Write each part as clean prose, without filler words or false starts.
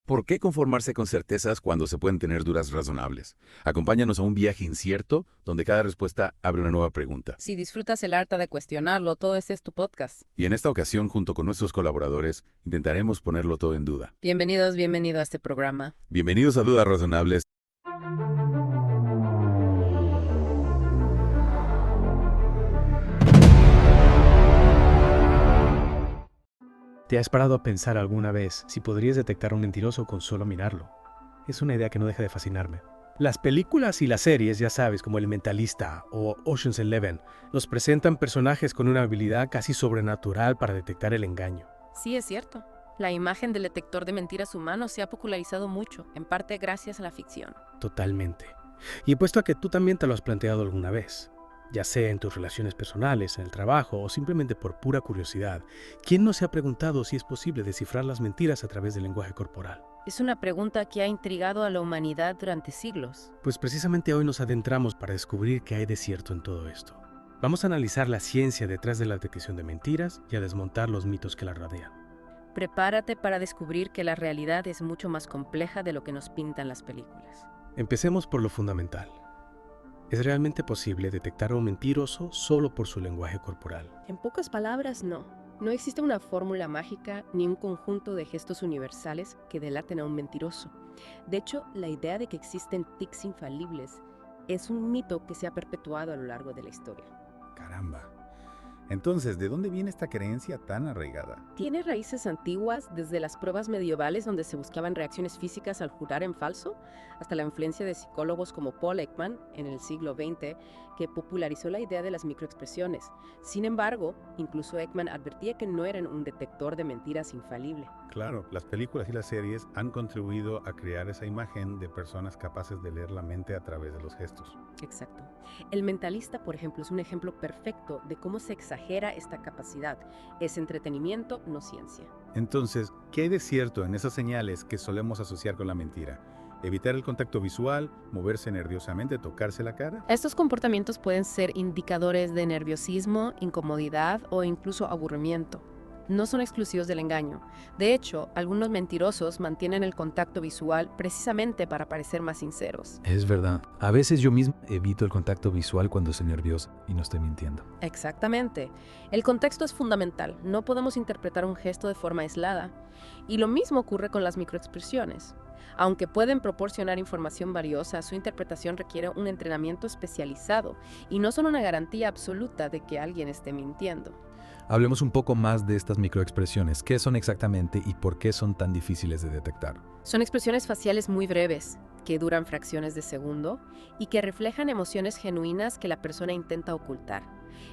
¿Por qué conformarse con certezas cuando se pueden tener dudas razonables? Acompáñanos a un viaje incierto donde cada respuesta abre una nueva pregunta. Si disfrutas el arte de cuestionarlo, todo este es tu podcast. Y en esta ocasión, junto con nuestros colaboradores, intentaremos ponerlo todo en duda. Bienvenido a este programa. Bienvenidos a Dudas Razonables. ¿Te has parado a pensar alguna vez si podrías detectar a un mentiroso con solo mirarlo? Es una idea que no deja de fascinarme. Las películas y las series, ya sabes, como El Mentalista o Ocean's Eleven, nos presentan personajes con una habilidad casi sobrenatural para detectar el engaño. Sí, es cierto. La imagen del detector de mentiras humano se ha popularizado mucho, en parte gracias a la ficción. Totalmente. Y he puesto a que tú también te lo has planteado alguna vez. Ya sea en tus relaciones personales, en el trabajo o simplemente por pura curiosidad. ¿Quién no se ha preguntado si es posible descifrar las mentiras a través del lenguaje corporal? Es una pregunta que ha intrigado a la humanidad durante siglos. Pues precisamente hoy nos adentramos para descubrir qué hay de cierto en todo esto. Vamos a analizar la ciencia detrás de la detección de mentiras y a desmontar los mitos que la rodean. Prepárate para descubrir que la realidad es mucho más compleja de lo que nos pintan las películas. Empecemos por lo fundamental. ¿Es realmente posible detectar a un mentiroso solo por su lenguaje corporal? En pocas palabras, no. No existe una fórmula mágica ni un conjunto de gestos universales que delaten a un mentiroso. De hecho, la idea de que existen tics infalibles es un mito que se ha perpetuado a lo largo de la historia. Caramba. Entonces, ¿de dónde viene esta creencia tan arraigada? Tiene raíces antiguas, desde las pruebas medievales donde se buscaban reacciones físicas al jurar en falso, hasta la influencia de psicólogos como Paul Ekman en el siglo XX, que popularizó la idea de las microexpresiones. Sin embargo, incluso Ekman advertía que no eran un detector de mentiras infalible. Claro, las películas y las series han contribuido a crear esa imagen de personas capaces de leer la mente a través de los gestos. Exacto. El Mentalista, por ejemplo, es un ejemplo perfecto de cómo se exagera esta capacidad. Es entretenimiento, no ciencia. Entonces, ¿qué hay de cierto en esas señales que solemos asociar con la mentira? Evitar el contacto visual, moverse nerviosamente, tocarse la cara. Estos comportamientos pueden ser indicadores de nerviosismo, incomodidad o incluso aburrimiento. No son exclusivos del engaño. De hecho, algunos mentirosos mantienen el contacto visual precisamente para parecer más sinceros. Es verdad. A veces yo mismo evito el contacto visual cuando estoy nervioso y no estoy mintiendo. Exactamente. El contexto es fundamental. No podemos interpretar un gesto de forma aislada. Y lo mismo ocurre con las microexpresiones. Aunque pueden proporcionar información valiosa, su interpretación requiere un entrenamiento especializado y no son una garantía absoluta de que alguien esté mintiendo. Hablemos un poco más de estas microexpresiones. ¿Qué son exactamente y por qué son tan difíciles de detectar? Son expresiones faciales muy breves, que duran fracciones de segundo y que reflejan emociones genuinas que la persona intenta ocultar.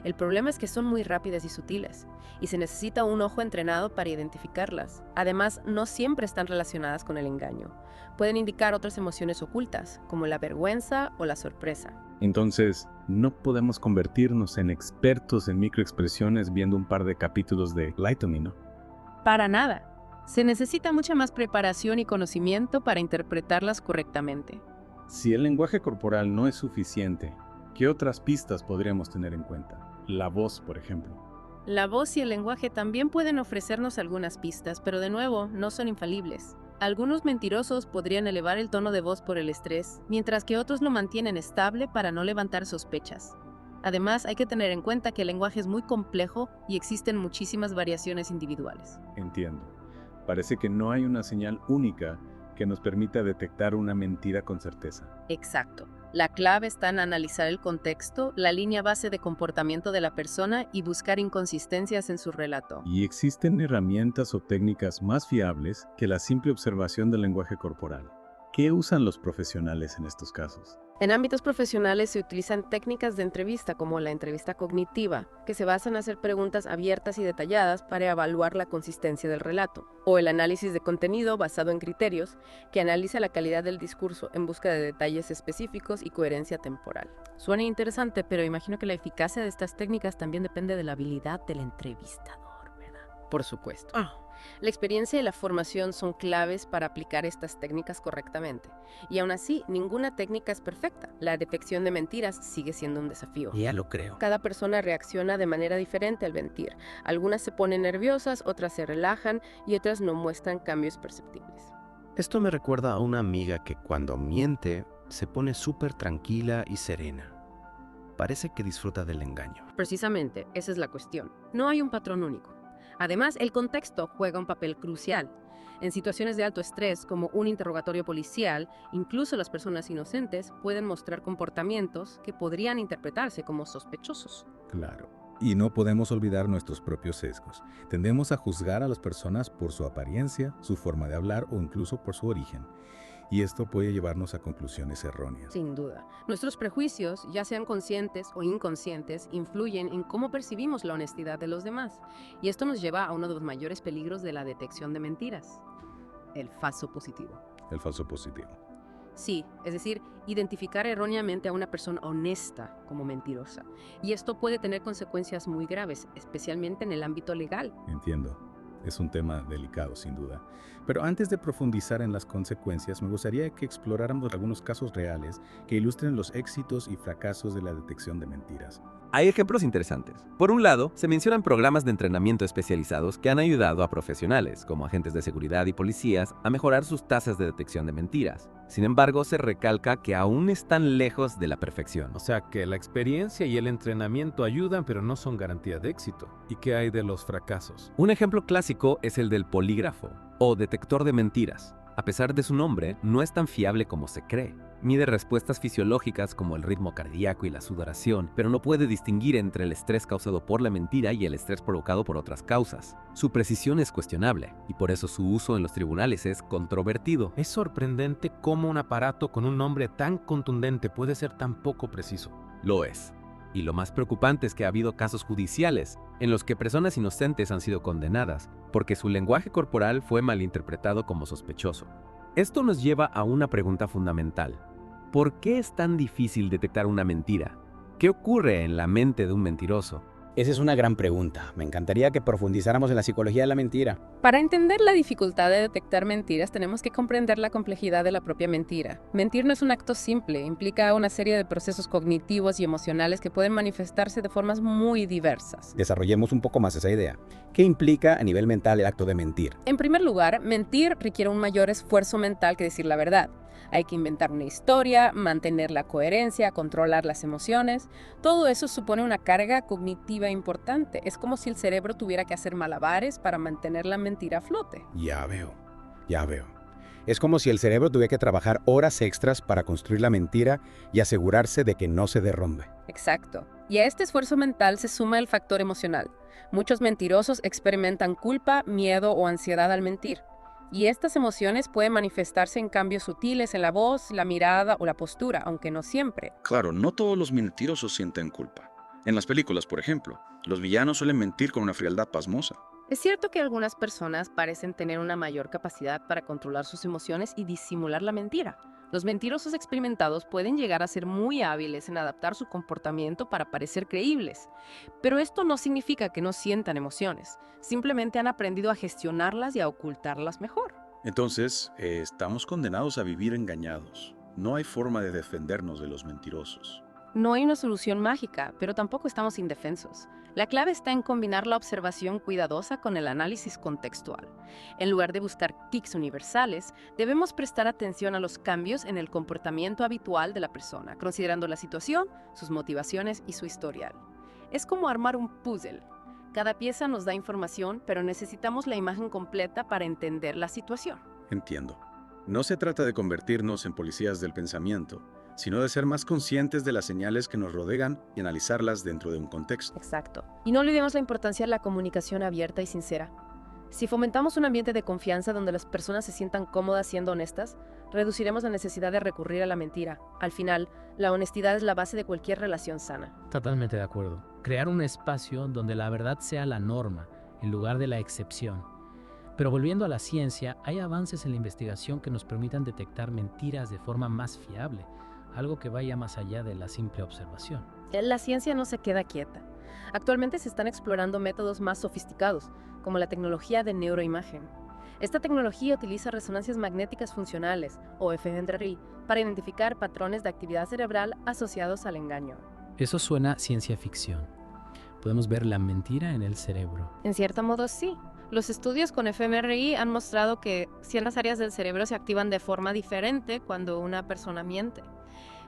El problema es que son muy rápidas y sutiles, y se necesita un ojo entrenado para identificarlas. Además, no siempre están relacionadas con el engaño. Pueden indicar otras emociones ocultas, como la vergüenza o la sorpresa. Entonces, no podemos convertirnos en expertos en microexpresiones viendo un par de capítulos de Lie to Me, ¿no? Para nada. Se necesita mucha más preparación y conocimiento para interpretarlas correctamente. Si el lenguaje corporal no es suficiente, ¿qué otras pistas podríamos tener en cuenta? La voz, por ejemplo. La voz y el lenguaje también pueden ofrecernos algunas pistas, pero de nuevo, no son infalibles. Algunos mentirosos podrían elevar el tono de voz por el estrés, mientras que otros lo mantienen estable para no levantar sospechas. Además, hay que tener en cuenta que el lenguaje es muy complejo y existen muchísimas variaciones individuales. Entiendo. Parece que no hay una señal única que nos permita detectar una mentira con certeza. Exacto. La clave está en analizar el contexto, la línea base de comportamiento de la persona y buscar inconsistencias en su relato. ¿Y existen herramientas o técnicas más fiables que la simple observación del lenguaje corporal? ¿Qué usan los profesionales en estos casos? En ámbitos profesionales se utilizan técnicas de entrevista como la entrevista cognitiva, que se basan en hacer preguntas abiertas y detalladas para evaluar la consistencia del relato, o el análisis de contenido basado en criterios, que analiza la calidad del discurso en busca de detalles específicos y coherencia temporal. Suena interesante, pero imagino que la eficacia de estas técnicas también depende de la habilidad del entrevistador, ¿verdad? Por supuesto. La experiencia y la formación son claves para aplicar estas técnicas correctamente. Y aún así, ninguna técnica es perfecta. La detección de mentiras sigue siendo un desafío. Ya lo creo. Cada persona reacciona de manera diferente al mentir. Algunas se ponen nerviosas, otras se relajan y otras no muestran cambios perceptibles. Esto me recuerda a una amiga que cuando miente se pone súper tranquila y serena. Parece que disfruta del engaño. Precisamente, esa es la cuestión. No hay un patrón único. Además, el contexto juega un papel crucial. En situaciones de alto estrés, como un interrogatorio policial, incluso las personas inocentes pueden mostrar comportamientos que podrían interpretarse como sospechosos. Claro. Y no podemos olvidar nuestros propios sesgos. Tendemos a juzgar a las personas por su apariencia, su forma de hablar o incluso por su origen. Y esto puede llevarnos a conclusiones erróneas. Sin duda. Nuestros prejuicios, ya sean conscientes o inconscientes, influyen en cómo percibimos la honestidad de los demás. Y esto nos lleva a uno de los mayores peligros de la detección de mentiras: el falso positivo. El falso positivo. Sí, es decir, identificar erróneamente a una persona honesta como mentirosa. Y esto puede tener consecuencias muy graves, especialmente en el ámbito legal. Entiendo. Es un tema delicado, sin duda. Pero antes de profundizar en las consecuencias, me gustaría que exploráramos algunos casos reales que ilustren los éxitos y fracasos de la detección de mentiras. Hay ejemplos interesantes. Por un lado, se mencionan programas de entrenamiento especializados que han ayudado a profesionales, como agentes de seguridad y policías, a mejorar sus tasas de detección de mentiras. Sin embargo, se recalca que aún están lejos de la perfección. O sea que la experiencia y el entrenamiento ayudan, pero no son garantía de éxito. ¿Y qué hay de los fracasos? Un ejemplo clásico es el del polígrafo, o detector de mentiras. A pesar de su nombre, no es tan fiable como se cree. Mide respuestas fisiológicas como el ritmo cardíaco y la sudoración, pero no puede distinguir entre el estrés causado por la mentira y el estrés provocado por otras causas. Su precisión es cuestionable, y por eso su uso en los tribunales es controvertido. Es sorprendente cómo un aparato con un nombre tan contundente puede ser tan poco preciso. Lo es. Y lo más preocupante es que ha habido casos judiciales en los que personas inocentes han sido condenadas porque su lenguaje corporal fue malinterpretado como sospechoso. Esto nos lleva a una pregunta fundamental. ¿Por qué es tan difícil detectar una mentira? ¿Qué ocurre en la mente de un mentiroso? Esa es una gran pregunta. Me encantaría que profundizáramos en la psicología de la mentira. Para entender la dificultad de detectar mentiras, tenemos que comprender la complejidad de la propia mentira. Mentir no es un acto simple, implica una serie de procesos cognitivos y emocionales que pueden manifestarse de formas muy diversas. Desarrollemos un poco más esa idea. ¿Qué implica a nivel mental el acto de mentir? En primer lugar, mentir requiere un mayor esfuerzo mental que decir la verdad. Hay que inventar una historia, mantener la coherencia, controlar las emociones. Todo eso supone una carga cognitiva importante. Es como si el cerebro tuviera que hacer malabares para mantener la mentira a flote. Ya veo. Es como si el cerebro tuviera que trabajar horas extras para construir la mentira y asegurarse de que no se derrumbe. Exacto. Y a este esfuerzo mental se suma el factor emocional. Muchos mentirosos experimentan culpa, miedo o ansiedad al mentir. Y estas emociones pueden manifestarse en cambios sutiles en la voz, la mirada o la postura, aunque no siempre. Claro, no todos los mentirosos sienten culpa. En las películas, por ejemplo, los villanos suelen mentir con una frialdad pasmosa. Es cierto que algunas personas parecen tener una mayor capacidad para controlar sus emociones y disimular la mentira. Los mentirosos experimentados pueden llegar a ser muy hábiles en adaptar su comportamiento para parecer creíbles. Pero esto no significa que no sientan emociones. Simplemente han aprendido a gestionarlas y a ocultarlas mejor. Entonces, estamos condenados a vivir engañados. No hay forma de defendernos de los mentirosos. No hay una solución mágica, pero tampoco estamos indefensos. La clave está en combinar la observación cuidadosa con el análisis contextual. En lugar de buscar tics universales, debemos prestar atención a los cambios en el comportamiento habitual de la persona, considerando la situación, sus motivaciones y su historial. Es como armar un puzzle. Cada pieza nos da información, pero necesitamos la imagen completa para entender la situación. Entiendo. No se trata de convertirnos en policías del pensamiento, sino de ser más conscientes de las señales que nos rodean y analizarlas dentro de un contexto. Exacto. Y no olvidemos la importancia de la comunicación abierta y sincera. Si fomentamos un ambiente de confianza donde las personas se sientan cómodas siendo honestas, reduciremos la necesidad de recurrir a la mentira. Al final, la honestidad es la base de cualquier relación sana. Totalmente de acuerdo. Crear un espacio donde la verdad sea la norma, en lugar de la excepción. Pero volviendo a la ciencia, hay avances en la investigación que nos permitan detectar mentiras de forma más fiable, algo que vaya más allá de la simple observación. La ciencia no se queda quieta. Actualmente se están explorando métodos más sofisticados, como la tecnología de neuroimagen. Esta tecnología utiliza resonancias magnéticas funcionales, o fMRI, para identificar patrones de actividad cerebral asociados al engaño. Eso suena a ciencia ficción. Podemos ver la mentira en el cerebro. En cierto modo sí, Los estudios con fMRI han mostrado que ciertas áreas del cerebro se activan de forma diferente cuando una persona miente.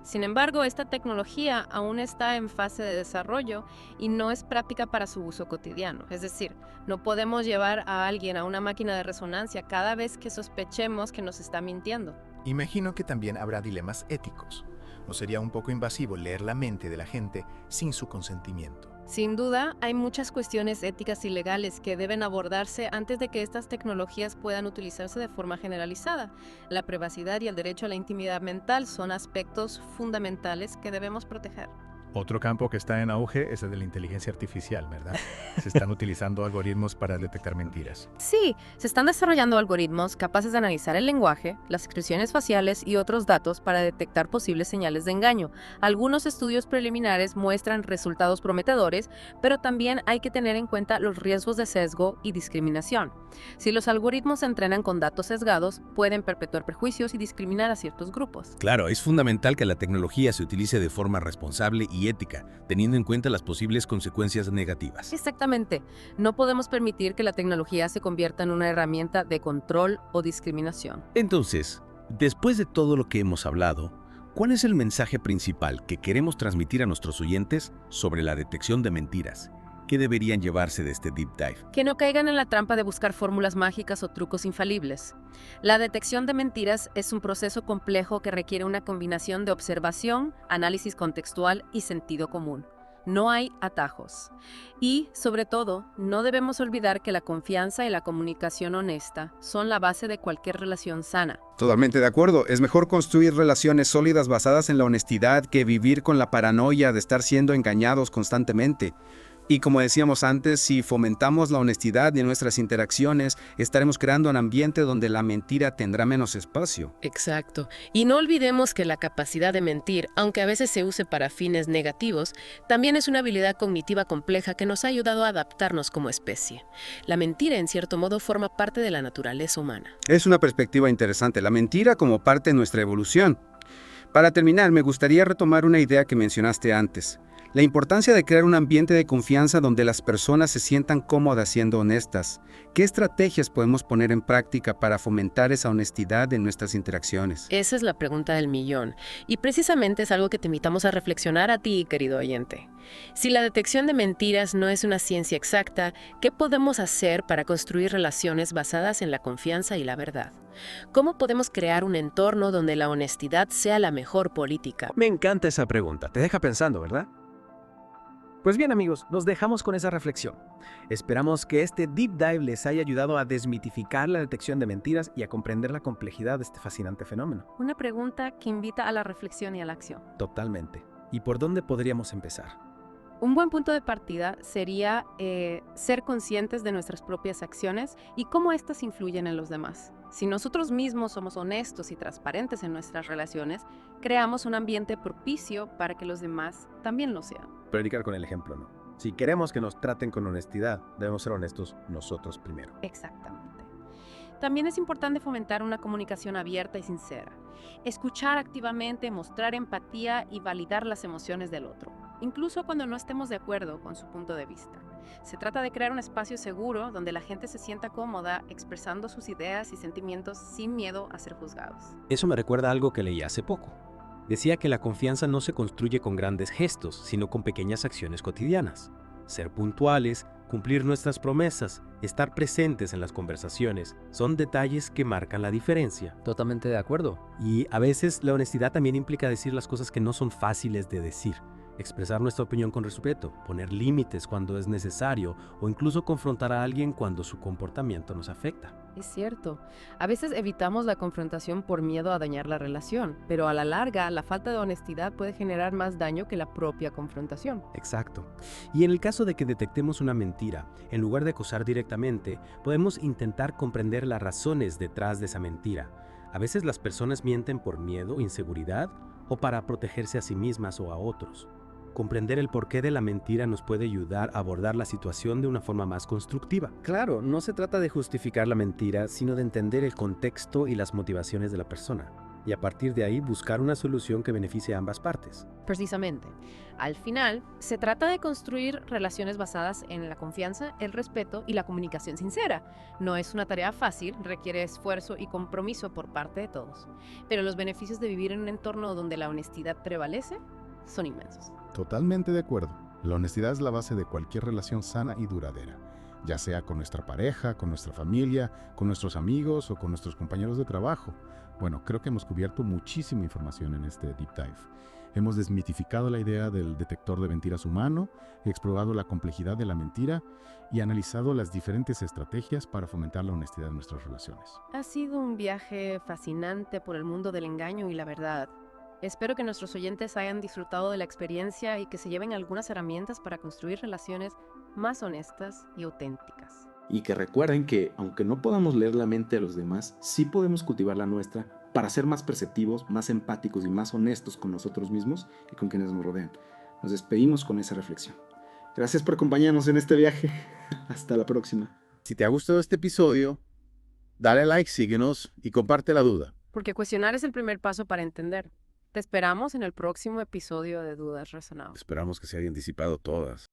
Sin embargo, esta tecnología aún está en fase de desarrollo y no es práctica para su uso cotidiano. Es decir, no podemos llevar a alguien a una máquina de resonancia cada vez que sospechemos que nos está mintiendo. Imagino que también habrá dilemas éticos. ¿No sería un poco invasivo leer la mente de la gente sin su consentimiento? Sin duda, hay muchas cuestiones éticas y legales que deben abordarse antes de que estas tecnologías puedan utilizarse de forma generalizada. La privacidad y el derecho a la intimidad mental son aspectos fundamentales que debemos proteger. Otro campo que está en auge es el de la inteligencia artificial, ¿verdad? Se están utilizando algoritmos para detectar mentiras. Sí, se están desarrollando algoritmos capaces de analizar el lenguaje, las expresiones faciales y otros datos para detectar posibles señales de engaño. Algunos estudios preliminares muestran resultados prometedores, pero también hay que tener en cuenta los riesgos de sesgo y discriminación. Si los algoritmos se entrenan con datos sesgados, pueden perpetuar prejuicios y discriminar a ciertos grupos. Claro, es fundamental que la tecnología se utilice de forma responsable y ética, teniendo en cuenta las posibles consecuencias negativas. Exactamente. No podemos permitir que la tecnología se convierta en una herramienta de control o discriminación. Entonces, después de todo lo que hemos hablado, ¿cuál es el mensaje principal que queremos transmitir a nuestros oyentes sobre la detección de mentiras? ¿Qué deberían llevarse de este deep dive? Que no caigan en la trampa de buscar fórmulas mágicas o trucos infalibles. La detección de mentiras es un proceso complejo que requiere una combinación de observación, análisis contextual y sentido común. No hay atajos. Y, sobre todo, no debemos olvidar que la confianza y la comunicación honesta son la base de cualquier relación sana. Totalmente de acuerdo. Es mejor construir relaciones sólidas basadas en la honestidad que vivir con la paranoia de estar siendo engañados constantemente. Y como decíamos antes, si fomentamos la honestidad en nuestras interacciones, estaremos creando un ambiente donde la mentira tendrá menos espacio. Exacto. Y no olvidemos que la capacidad de mentir, aunque a veces se use para fines negativos, también es una habilidad cognitiva compleja que nos ha ayudado a adaptarnos como especie. La mentira, en cierto modo, forma parte de la naturaleza humana. Es una perspectiva interesante, la mentira como parte de nuestra evolución. Para terminar, me gustaría retomar una idea que mencionaste antes. La importancia de crear un ambiente de confianza donde las personas se sientan cómodas siendo honestas. ¿Qué estrategias podemos poner en práctica para fomentar esa honestidad en nuestras interacciones? Esa es la pregunta del millón. Y precisamente es algo que te invitamos a reflexionar a ti, querido oyente. Si la detección de mentiras no es una ciencia exacta, ¿qué podemos hacer para construir relaciones basadas en la confianza y la verdad? ¿Cómo podemos crear un entorno donde la honestidad sea la mejor política? Me encanta esa pregunta. Te deja pensando, ¿verdad? Pues bien, amigos, nos dejamos con esa reflexión. Esperamos que este deep dive les haya ayudado a desmitificar la detección de mentiras y a comprender la complejidad de este fascinante fenómeno. Una pregunta que invita a la reflexión y a la acción. Totalmente. ¿Y por dónde podríamos empezar? Un buen punto de partida sería ser conscientes de nuestras propias acciones y cómo éstas influyen en los demás. Si nosotros mismos somos honestos y transparentes en nuestras relaciones, creamos un ambiente propicio para que los demás también lo sean. Predicar con el ejemplo, ¿no? Si queremos que nos traten con honestidad, debemos ser honestos nosotros primero. Exactamente. También es importante fomentar una comunicación abierta y sincera. Escuchar activamente, mostrar empatía y validar las emociones del otro, incluso cuando no estemos de acuerdo con su punto de vista. Se trata de crear un espacio seguro donde la gente se sienta cómoda expresando sus ideas y sentimientos sin miedo a ser juzgados. Eso me recuerda a algo que leí hace poco. Decía que la confianza no se construye con grandes gestos, sino con pequeñas acciones cotidianas. Ser puntuales, cumplir nuestras promesas, estar presentes en las conversaciones, son detalles que marcan la diferencia. Totalmente de acuerdo. Y a veces la honestidad también implica decir las cosas que no son fáciles de decir. Expresar nuestra opinión con respeto, poner límites cuando es necesario o incluso confrontar a alguien cuando su comportamiento nos afecta. Es cierto. A veces evitamos la confrontación por miedo a dañar la relación, pero a la larga la falta de honestidad puede generar más daño que la propia confrontación. Exacto. Y en el caso de que detectemos una mentira, en lugar de acusar directamente, podemos intentar comprender las razones detrás de esa mentira. A veces las personas mienten por miedo, inseguridad o para protegerse a sí mismas o a otros. Comprender el porqué de la mentira nos puede ayudar a abordar la situación de una forma más constructiva. Claro, no se trata de justificar la mentira, sino de entender el contexto y las motivaciones de la persona. y a partir de ahí buscar una solución que beneficie a ambas partes. Precisamente. Al final, se trata de construir relaciones basadas en la confianza, el respeto y la comunicación sincera. No es una tarea fácil, requiere esfuerzo y compromiso por parte de todos. Pero los beneficios de vivir en un entorno donde la honestidad prevalece son inmensos. Totalmente de acuerdo. La honestidad es la base de cualquier relación sana y duradera, ya sea con nuestra pareja, con nuestra familia, con nuestros amigos o con nuestros compañeros de trabajo. Bueno, creo que hemos cubierto muchísima información en este Deep Dive. Hemos desmitificado la idea del detector de mentiras humano, explorado la complejidad de la mentira y analizado las diferentes estrategias para fomentar la honestidad en nuestras relaciones. Ha sido un viaje fascinante por el mundo del engaño y la verdad. Espero que nuestros oyentes hayan disfrutado de la experiencia y que se lleven algunas herramientas para construir relaciones más honestas y auténticas. Y que recuerden que, aunque no podamos leer la mente de los demás, sí podemos cultivar la nuestra para ser más perceptivos, más empáticos y más honestos con nosotros mismos y con quienes nos rodean. Nos despedimos con esa reflexión. Gracias por acompañarnos en este viaje. Hasta la próxima. Si te ha gustado este episodio, dale like, síguenos y comparte la duda. Porque cuestionar es el primer paso para entender. Te esperamos en el próximo episodio de Dudas Razonables. Esperamos que se hayan disipado todas.